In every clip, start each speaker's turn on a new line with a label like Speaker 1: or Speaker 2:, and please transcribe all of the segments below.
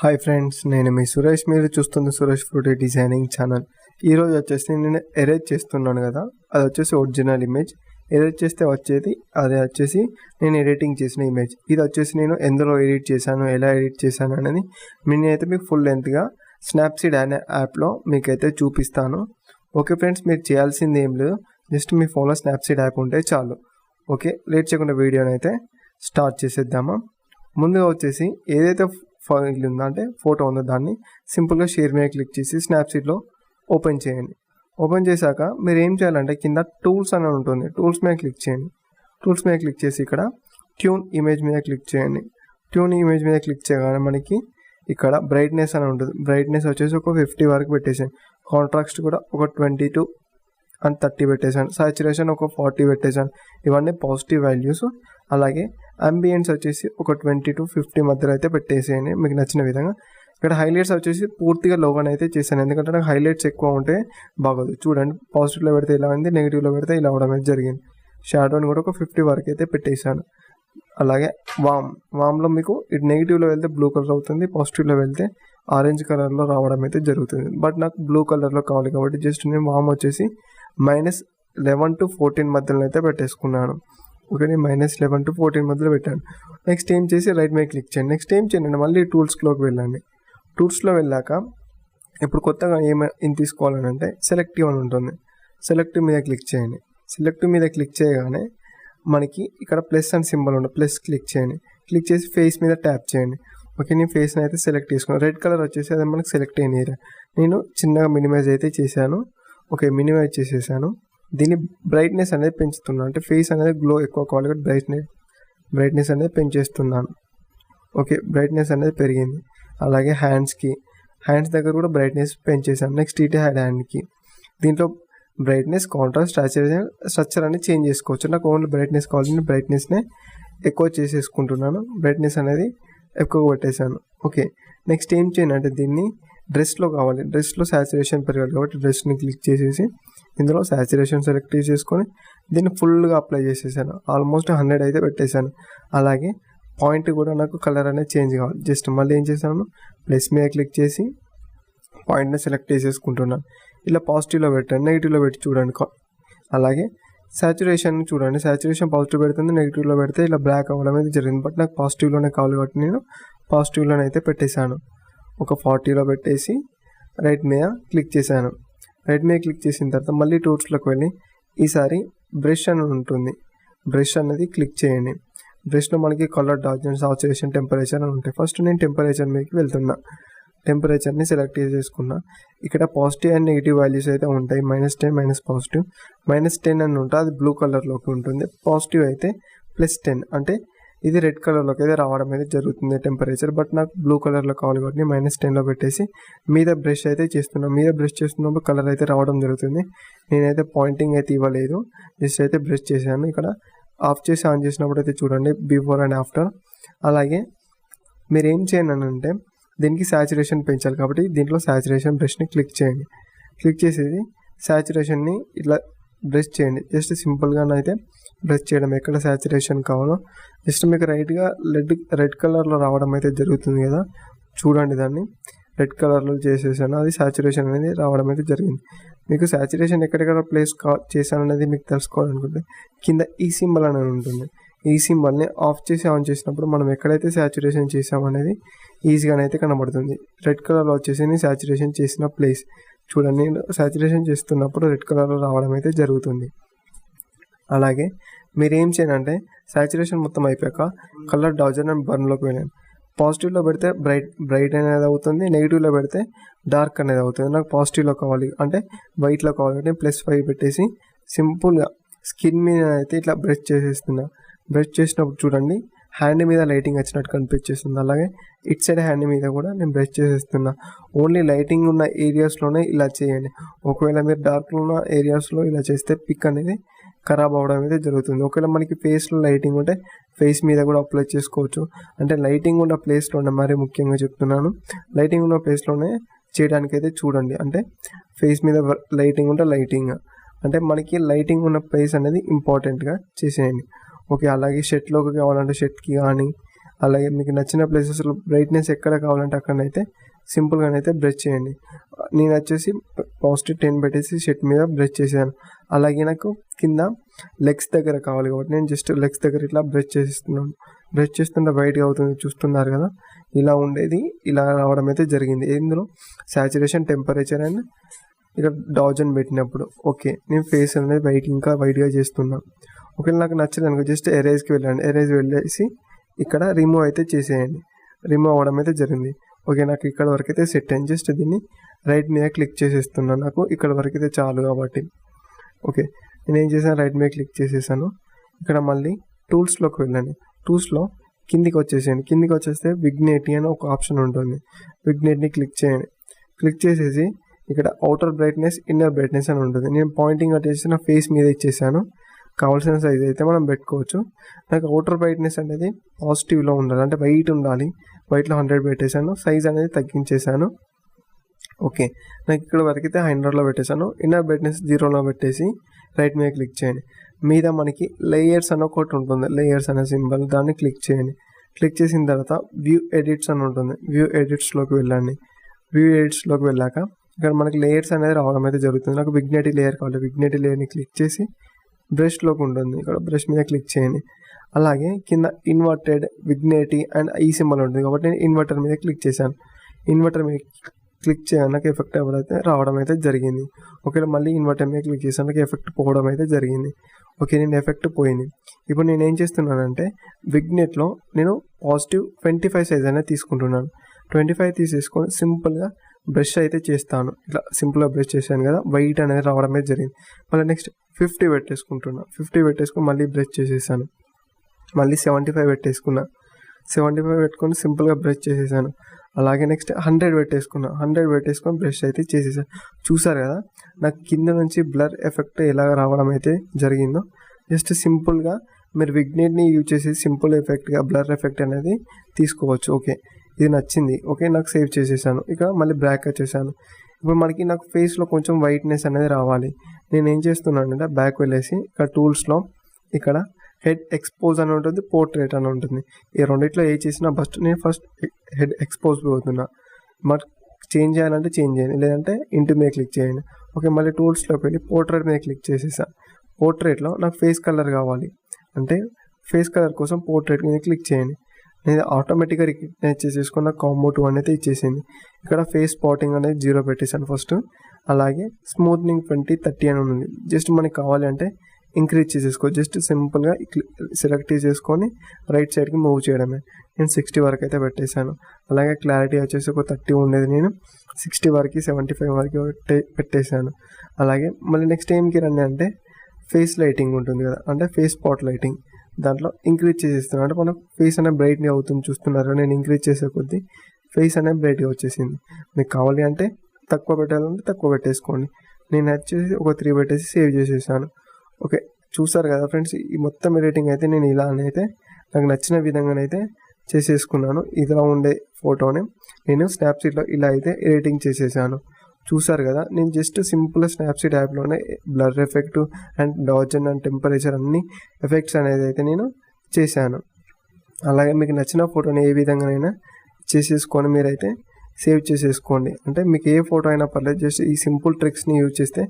Speaker 1: Hi friends, నేను మీ సురేష్. మీరు చూస్తుంది SureshFruite డిజైనింగ్ ఛానల్. ఈరోజు వచ్చేసి నేను ఎరేజ్ చేస్తున్నాను కదా, అది వచ్చేసి ఒరిజినల్ ఇమేజ్. ఎరేజ్ చేస్తే వచ్చేది అది వచ్చేసి నేను ఎడిటింగ్ చేసిన ఇమేజ్. ఇది వచ్చేసి నేను ఎందులో ఎడిట్ చేశాను, ఎలా ఎడిట్ చేశాను అనేది నేనైతే మీకు ఫుల్ లెంత్గా స్నాప్సీడ్ అనే యాప్లో మీకైతే చూపిస్తాను. ఓకే ఫ్రెండ్స్, మీరు చేయాల్సింది ఏం లేదు, జస్ట్ మీ ఫోన్లో స్నాప్సీడ్ యాప్ ఉంటే చాలు. ఓకే, లేట్ చేయకుండా వీడియోని అయితే స్టార్ట్ చేసేద్దామా. ముందుగా వచ్చేసి ఏదైతే ఫైల్ ఉందో అంటే ఫోటో ఉందో దాన్ని సింపుల్గా షేర్ మీద క్లిక్ చేసి స్నాప్సీడ్లో ఓపెన్ చేయండి. ఓపెన్ చేశాక మీరు ఏం చేయాలంటే కింద టూల్స్ అని ఉంటుంది, టూల్స్ మీద క్లిక్ చేయండి. టూల్స్ మీద క్లిక్ చేసి ఇక్కడ ట్యూన్ ఇమేజ్ మీద క్లిక్ చేయండి. ట్యూన్ ఇమేజ్ మీద క్లిక్ చేయగానే మనకి ఇక్కడ బ్రైట్నెస్ అని ఉంటుంది. బ్రైట్నెస్ వచ్చేసి ఒక 50 వరకు పెట్టేసాను. కాంట్రాస్ట్ కూడా ఒక 22 అండ్ 30 పెట్టేశాను. సాచురేషన్ ఒక 40 పెట్టేశాను. ఇవన్నీ పాజిటివ్ వాల్యూస్. అలాగే అంబియన్స్ వచ్చేసి ఒక 20 to 50 మధ్యలో అయితే పెట్టేసేయండి మీకు నచ్చిన విధంగా. ఇక్కడ హైలైట్స్ వచ్చేసి పూర్తిగా లోగానే అయితే చేశాను, ఎందుకంటే నాకు హైలైట్స్ ఎక్కువ ఉంటే బాగోదు. చూడండి, పాజిటివ్లో పెడితే ఇలా ఉంది, నెగిటివ్లో పెడితే ఇలా అవడం అయితే జరిగింది. షాడోని కూడా ఒక 50 వరకు అయితే పెట్టేశాను. అలాగే వామ్లో మీకు ఇటు నెగిటివ్లో వెళ్తే బ్లూ కలర్ అవుతుంది, పాజిటివ్లో వెళ్తే ఆరెంజ్ కలర్లో రావడం అయితే జరుగుతుంది. బట్ నాకు బ్లూ కలర్లో కావాలి కాబట్టి జస్ట్ నేను వామ్ వచ్చేసి -11 to 14 మధ్యలో అయితే పెట్టేసుకున్నాను. ఓకే, నేను -11 to 14 మధ్యలో పెట్టాను. నెక్స్ట్ ఏం చేసి రైట్ మీద క్లిక్ చేయండి. నెక్స్ట్ ఏం చేయండి, మళ్ళీ టూల్స్లోకి వెళ్ళండి. టూల్స్లో వెళ్ళాక ఇప్పుడు కొత్తగా ఏం తీసుకోవాలని అంటే సెలెక్టివ్ అని ఉంటుంది. సెలెక్టివ్ మీద క్లిక్ చేయండి. సెలెక్టివ్ మీద క్లిక్ చేయగానే మనకి ఇక్కడ ప్లస్ అని సింబల్ ఉంటుంది, ప్లస్ క్లిక్ చేయండి. క్లిక్ చేసి ఫేస్ మీద ట్యాప్ చేయండి. ఓకే, నేను ఫేస్ని అయితే సెలెక్ట్ చేసుకున్నాను. రెడ్ కలర్ వచ్చేసి అది మనకి సెలెక్ట్ అయిన ఏరియా. నేను చిన్నగా మినిమైజ్ అయితే చేశాను. ఓకే, మినిమైజ్ చేసేసాను. దీన్ని బ్రైట్నెస్ అనేది పెంచుతున్నాను, అంటే ఫేస్ అనేది గ్లో ఎక్కువ కావాలి కాబట్టి బ్రైట్నెస్ అనేది పెంచేస్తున్నాను. ఓకే, బ్రైట్నెస్ అనేది పెరిగింది. అలాగే హ్యాండ్స్ దగ్గర కూడా బ్రైట్నెస్ పెంచేసాను. నెక్స్ట్ ఇటే హ్యాండ్కి దీంట్లో బ్రైట్నెస్, కాంట్రాస్ట్, స్ట్రక్చర్ అనేది చేంజ్ చేసుకోవచ్చు. నాకు ఓన్లీ బ్రైట్నెస్ కావాలని బ్రైట్నెస్నే ఎక్కువ చేసేసుకుంటున్నాను. బ్రైట్నెస్ అనేది ఎక్కువ పెట్టేశాను. ఓకే, నెక్స్ట్ ఏం చేయండి అంటే దీన్ని డ్రెస్లో కావాలి, డ్రెస్లో సాచురేషన్ పెరగాలి కాబట్టి డ్రెస్ని క్లిక్ చేసేసి ఇందులో సాచురేషన్ సెలెక్ట్ చేసుకొని దీన్ని ఫుల్గా అప్లై చేసేసాను. ఆల్మోస్ట్ 100 అయితే పెట్టేశాను. అలాగే పాయింట్ కూడా నాకు కలర్ అనేది చేంజ్ కావాలి. జస్ట్ మళ్ళీ ఏం చేశాను, ప్లస్ మీద క్లిక్ చేసి పాయింట్ని సెలెక్ట్ చేసేసుకుంటున్నాను. ఇలా పాజిటివ్లో పెట్టండి, నెగిటివ్లో పెట్టి చూడండి. అలాగే సాచురేషన్ చూడండి, సాచురేషన్ పాజిటివ్ పెడుతుంది, నెగిటివ్లో పెడితే ఇలా బ్లాక్ అవ్వడం అయితే జరిగింది. బట్ నాకు పాజిటివ్లోనే కావాలి కాబట్టి నేను పాజిటివ్లోనే అయితే పెట్టేశాను. ఒక 40లో పెట్టేసి రైట్ మీద క్లిక్ చేశాను. రైట్ మీద క్లిక్ చేసిన తర్వాత మళ్ళీ టూల్స్లోకి వెళ్ళి ఈసారి బ్రష్ అని ఉంటుంది, బ్రష్ అనేది క్లిక్ చేయండి. బ్రష్లో మనకి కలర్, డార్క్నెస్, సాచురేషన్, టెంపరేచర్ అని ఉంటాయి. ఫస్ట్ నేను టెంపరేచర్ మీదకి వెళ్తున్నా. టెంపరేచర్ని సెలెక్ట్ చేసేసుకున్నా. ఇక్కడ పాజిటివ్ అండ్ నెగిటివ్ వాల్యూస్ అయితే ఉంటాయి. -10 -పాజిటివ్. -10 అని ఉంటే అది బ్లూ కలర్లోకి ఉంటుంది. పాజిటివ్ అయితే +10 అంటే ఇది రెడ్ కలర్లోకి అయితే రావడం అయితే జరుగుతుంది టెంపరేచర్. బట్ నాకు బ్లూ కలర్లో కావాలి కాబట్టి -10లో పెట్టేసి మీద బ్రష్ అయితే చేస్తున్నాను. మీద బ్రష్ చేస్తున్నప్పుడు కలర్ అయితే రావడం జరుగుతుంది. నేనైతే పాయింటింగ్ అయితే ఇవ్వలేదు, జస్ట్ అయితే బ్రష్ చేశాను. ఇక్కడ ఆఫ్ చేసి ఆన్ చేసినప్పుడు అయితే చూడండి బిఫోర్ అండ్ ఆఫ్టర్. అలాగే మీరు ఏం చేయండి అని అంటే దీనికి సాచురేషన్ పెంచాలి కాబట్టి దీంట్లో సాచురేషన్ బ్రష్ని క్లిక్ చేయండి. క్లిక్ చేసేది సాచురేషన్ని ఇట్లా బ్రష్ చేయండి. జస్ట్ సింపుల్గా అయితే బ్రష్ చేయడం, ఎక్కడ సాచురేషన్ కావాలో జస్ట్ మీకు రైట్గా రెడ్ కలర్లో రావడం అయితే జరుగుతుంది కదా, చూడండి. దాన్ని రెడ్ కలర్లో చేసేసాను, అది సాచురేషన్ అనేది రావడం అయితే జరిగింది. మీకు సాచురేషన్ ఎక్కడెక్కడ ప్లేస్ చేశాను అనేది మీకు తెలుసుకోవాలనుకుంటే కింద ఈ సింబల్ అనేది ఉంటుంది. ఈ సింబల్ని ఆఫ్ చేసి ఆన్ చేసినప్పుడు మనం ఎక్కడైతే సాచురేషన్ చేసామనేది ఈజీగానైతే కనబడుతుంది. రెడ్ కలర్లో వచ్చేసి సాచురేషన్ చేసిన ప్లేస్ చూడండి, సాచురేషన్ చేస్తున్నప్పుడు రెడ్ కలర్లో రావడం అయితే జరుగుతుంది. అలాగే మీరు ఏం చేయాలంటే సాచురేషన్ మొత్తం అయిపోయాక కలర్, డార్క్ అండ్ బర్న్లోకి వెళ్ళండి. పాజిటివ్లో పెడితే బ్రైట్ అనేది అవుతుంది, నెగిటివ్లో పెడితే డార్క్ అనేది అవుతుంది. నాకు పాజిటివ్లో కావాలి అంటే వైట్లో కావాలి అంటే +5 పెట్టేసి సింపుల్గా స్కిన్ మీద అయితే ఇట్లా బ్రష్ చేసేస్తున్నా. బ్రష్ చేసినప్పుడు చూడండి హ్యాండ్ మీద లైటింగ్ వచ్చినట్టు కనిపించేస్తుంది. అలాగే ఇట్ సైడ్ హ్యాండ్ మీద కూడా నేను బ్రష్ చేసేస్తున్నా. ఓన్లీ లైటింగ్ ఉన్న ఏరియాస్లోనే ఇలా చేయండి. ఒకవేళ మీరు డార్క్లో ఉన్న ఏరియాస్లో ఇలా చేస్తే పిక్ అనేది ఖరాబ్ అవ్వడం అయితే జరుగుతుంది. ఒకవేళ మనకి ఫేస్లో లైటింగ్ ఉంటే ఫేస్ మీద కూడా అప్లై చేసుకోవచ్చు. అంటే లైటింగ్ ఉన్న ప్లేస్లోనే మరీ ముఖ్యంగా చెప్తున్నాను, లైటింగ్ ఉన్న ప్లేస్లోనే చేయడానికైతే చూడండి. అంటే ఫేస్ మీద లైటింగ్ ఉంటే లైటింగ్, అంటే మనకి లైటింగ్ ఉన్న ప్లేస్ అనేది ఇంపార్టెంట్గా చేసేయండి. ఓకే, అలాగే షర్ట్లోకి కావాలంటే షర్ట్కి కానీ అలాగే మీకు నచ్చిన ప్లేసెస్లో బ్రైట్నెస్ ఎక్కడ కావాలంటే అక్కడనైతే సింపుల్గానైతే బ్రష్ చేయండి. నేను వచ్చేసి +10 పెట్టేసి షర్ట్ మీద బ్రష్ చేశాను. అలాగే నాకు కింద లెగ్స్ దగ్గర కావాలి కాబట్టి నేను జస్ట్ లెగ్స్ దగ్గర ఇట్లా బ్రష్ చేస్తున్నాను. బ్రష్ చేస్తుంటే వైట్గా అవుతుంది చూస్తున్నారు కదా, ఇలా ఉండేది ఇలా రావడం అయితే జరిగింది. ఇందులో సాచురేషన్ టెంపరేచర్ అండ్ ఇక్కడ డాజ్ అని పెట్టినప్పుడు ఓకే నేను ఫేస్ అనేది ఇంకా వైట్గా చేస్తున్నాను. ఒకవేళ నాకు నచ్చలేదు జస్ట్ ఎరేజ్కి వెళ్ళండి. ఎరేజ్ వెళ్ళేసి ఇక్కడ రిమూవ్ అయితే చేసేయండి. రిమూవ్ అవ్వడం అయితే జరిగింది. ఓకే నాకు ఇక్కడ వరకు అయితే సెట్ అయింది. జస్ట్ దీన్ని రైట్ మీద క్లిక్ చేసేస్తున్నాను. నాకు ఇక్కడ వరకు అయితే చాలు కాబట్టి ఓకే నేను ఏం చేశాను, రైట్ మీద క్లిక్ చేసేసాను. ఇక్కడ మళ్ళీ టూల్స్లోకి వెళ్ళండి. టూల్స్లో కిందికి వచ్చేసేయండి. కిందికి వచ్చేస్తే విగ్నేటి అని ఒక ఆప్షన్ ఉంటుంది. విగ్నేట్ని క్లిక్ చేయండి. క్లిక్ చేసేసి ఇక్కడ అవుటర్ బ్రైట్నెస్ ఇన్నర్ బ్రైట్నెస్ అని ఉంటుంది. నేను పాయింటింగ్ వచ్చేసి నా ఫేస్ మీద ఇచ్చేసాను. కావాల్సిన సైజ్ అయితే మనం పెట్టుకోవచ్చు. నాకు అవుటర్ బ్రైట్నెస్ అనేది పాజిటివ్లో ఉండాలి, అంటే వైట్ ఉండాలి. వైట్లో 100 పెట్టేశాను. సైజ్ అనేది తగ్గించేశాను. ఓకే నాకు ఇక్కడ వరకు అయితే 100లో పెట్టేశాను. ఇన్నర్ బ్రైట్నెస్ 0లో పెట్టేసి రైట్ మీద క్లిక్ చేయండి. మీద మనకి లేయర్స్ అని ఒకటి ఉంటుంది, లేయర్స్ అనే సింబల్, దాన్ని క్లిక్ చేయండి. క్లిక్ చేసిన తర్వాత వ్యూ ఎడిట్స్ అని ఉంటుంది. వ్యూ ఎడిట్స్లోకి వెళ్ళండి. వ్యూ ఎడిట్స్లోకి వెళ్ళాక ఇక్కడ మనకి లేయర్స్ అనేది రావడం అయితే జరుగుతుంది. నాకు విగ్నేటి లేయర్ కావాలి. విగ్నేటి లేయర్ని క్లిక్ చేసి బ్రష్లోకి ఉంటుంది. ఇక్కడ బ్రష్ మీద క్లిక్ చేయండి. అలాగే కింద ఇన్వర్టెడ్ విగ్నేటి అండ్ ఈ సింబల్ ఉంటుంది కాబట్టి నేను ఇన్వర్టర్ మీద క్లిక్ చేశాను. ఇన్వర్టర్ మీద క్లిక్ చేయడం నాకు ఎఫెక్ట్ ఎవరైతే రావడం అయితే జరిగింది. ఒకవేళ మళ్ళీ ఇన్వర్టర్ మీద క్లిక్ చేసాను, నాకు ఎఫెక్ట్ పోవడం అయితే జరిగింది. ఓకే నేను ఎఫెక్ట్ పోయింది. ఇప్పుడు నేను ఏం చేస్తున్నానంటే విగ్నేట్లో నేను +25 సైజ్ అనేది తీసుకుంటున్నాను. 25 తీసేసుకొని సింపుల్గా బ్రష్ అయితే చేస్తాను. ఇట్లా సింపుల్గా బ్రష్ చేశాను కదా, వైట్ అనేది రావడం అయితే జరిగింది. మళ్ళీ నెక్స్ట్ 50 పెట్టేసుకుంటున్నాను. 50 పెట్టేసుకొని మళ్ళీ బ్రష్ చేసేసాను. మళ్ళీ 75 పెట్టేసుకున్నా. 75 పెట్టుకొని సింపుల్గా బ్రష్ చేసేసాను. అలాగే నెక్స్ట్ 100 పెట్టేసుకున్నా. 100 పెట్టేసుకొని బ్రష్ అయితే చేసేసాను. చూసారు కదా నాకు కింద నుంచి బ్లర్ ఎఫెక్ట్ ఎలా రావడం అయితే జరిగిందో. జస్ట్ సింపుల్గా మీరు విగ్నేట్ని యూజ్ చేసి సింపుల్ ఎఫెక్ట్గా బ్లర్ ఎఫెక్ట్ అనేది తీసుకోవచ్చు. ఓకే ఇది నచ్చింది. ఓకే నాకు సేవ్ చేసేసాను. ఇక్కడ మళ్ళీ బ్యాక్ వచ్చేసాను. ఇప్పుడు మనకి నాకు ఫేస్లో కొంచెం వైట్నెస్ అనేది రావాలి. నేను ఏం చేస్తున్నాను అంటే బ్యాక్ వెళ్ళేసి ఇక్కడ టూల్స్లో ఇక్కడ హెడ్ ఎక్స్పోజ్ అని ఉంటుంది, పోర్ట్రేట్ అని ఉంటుంది. ఈ రెండిట్లో ఏ చేసినా నేను ఫస్ట్ హెడ్ ఎక్స్పోజ్ పోతున్నా. మరి చేంజ్ చేయాలంటే చేంజ్ చేయండి, లేదంటే ఇంటి మీద క్లిక్ చేయండి. ఓకే మళ్ళీ టూల్స్లోకి వెళ్ళి పోర్ట్రేట్ మీద క్లిక్ చేసేసాను. పోర్ట్రేట్లో నాకు ఫేస్ కలర్ కావాలి, అంటే ఫేస్ కలర్ కోసం పోర్ట్రేట్ మీద క్లిక్ చేయండి. నేను ఆటోమేటిక్గా రికగ్నైజ్ చేసేసుకున్న కాంబో 2 అనేది ఇచ్చేసింది. ఇక్కడ ఫేస్ స్పాటింగ్ అనేది 0 పెట్టేశాను ఫస్ట్. అలాగే స్మూత్నింగ్ 20-30 అని ఉంది. జస్ట్ మనకి కావాలి అంటే ఇంక్రీజ్ చేసేసుకో. జస్ట్ సింపుల్గా సెలెక్ట్ చేసుకొని రైట్ సైడ్కి మూవ్ చేయడమే. నేను 60 వరకు అయితే పెట్టేశాను. అలాగే క్లారిటీ వచ్చేసి ఒక 30 ఉండేది, నేను 60 వరకు 75 వరకు పెట్టేశాను. అలాగే మళ్ళీ నెక్స్ట్ ఏంకి రండి అంటే ఫేస్ లైటింగ్ ఉంటుంది కదా, అంటే ఫేస్ స్పాట్ లైటింగ్, దాంట్లో ఇంక్రీజ్ చేసేస్తున్నాను. అంటే మనకు ఫేస్ అనేది బ్రైట్గా అవుతుంది చూస్తున్నారు. నేను ఇంక్రీజ్ చేసే కొద్దీ ఫేస్ అనేది బ్రైట్గా వచ్చేసింది. మీకు కావాలి అంటే తక్కువ పెట్టాలంటే తక్కువ పెట్టేసుకోండి. నేను వచ్చేసి ఒక 3 పెట్టేసి సేవ్ చేసేసాను. ఓకే చూసారు కదా ఫ్రెండ్స్, ఈ మొత్తం ఎడిటింగ్ అయితే నేను ఇలానైతే నాకు నచ్చిన విధంగానైతే చేసేసుకున్నాను. ఇలా ఉండే ఫోటోని నేను స్నాప్సీడ్లో ఇలా అయితే ఎడిటింగ్ చేసేసాను. చూసారు కదా, నేను జస్ట్ సింపుల్గా స్నాప్సీడ్ యాప్లోనే blur effect and dodge and temperature అన్ని ఎఫెక్ట్స్ అనేది అయితే నేను చేశాను. అలాగే మీకు నచ్చిన ఫోటోని ఏ విధంగానైనా చేసేసుకొని మీరైతే సేవ్ చేసేసుకోండి. అంటే మీకు ఏ ఫోటో అయినా పర్లేదు, జస్ట్ ఈ సింపుల్ ట్రిక్స్ని యూజ్ చేస్తే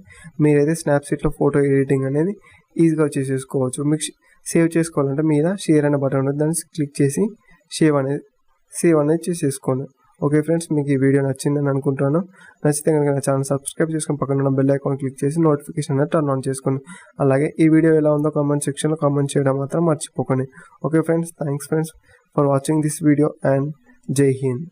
Speaker 1: మీరైతే స్నాప్సీడ్లో ఫోటో ఎడిటింగ్ అనేది ఈజీగా చేసేసుకోవచ్చు. మీకు సేవ్ చేసుకోవాలంటే మీద షేర్ అనే బటన్ ఉంటుంది, దాన్ని క్లిక్ చేసి సేవ్ అనేది చేసేసుకోండి. ఓకే ఫ్రెండ్స్, మీకు ఈ వీడియో నచ్చిందని అనుకుంటున్నాను. నచ్చితే కనుక నా ఛానల్ సబ్స్క్రైబ్ చేసుకొని పక్కన ఉన్న బెల్ ఐకాన్ క్లిక్ చేసి నోటిఫికేషన్ అనేది టర్న్ ఆన్ చేసుకోండి. అలాగే ఈ వీడియో ఎలా ఉందో కామెంట్ సెక్షన్లో కామెంట్ చేయడం మాత్రం మర్చిపోకండి. Okay friends, thanks friends for watching this video and జై హింద్.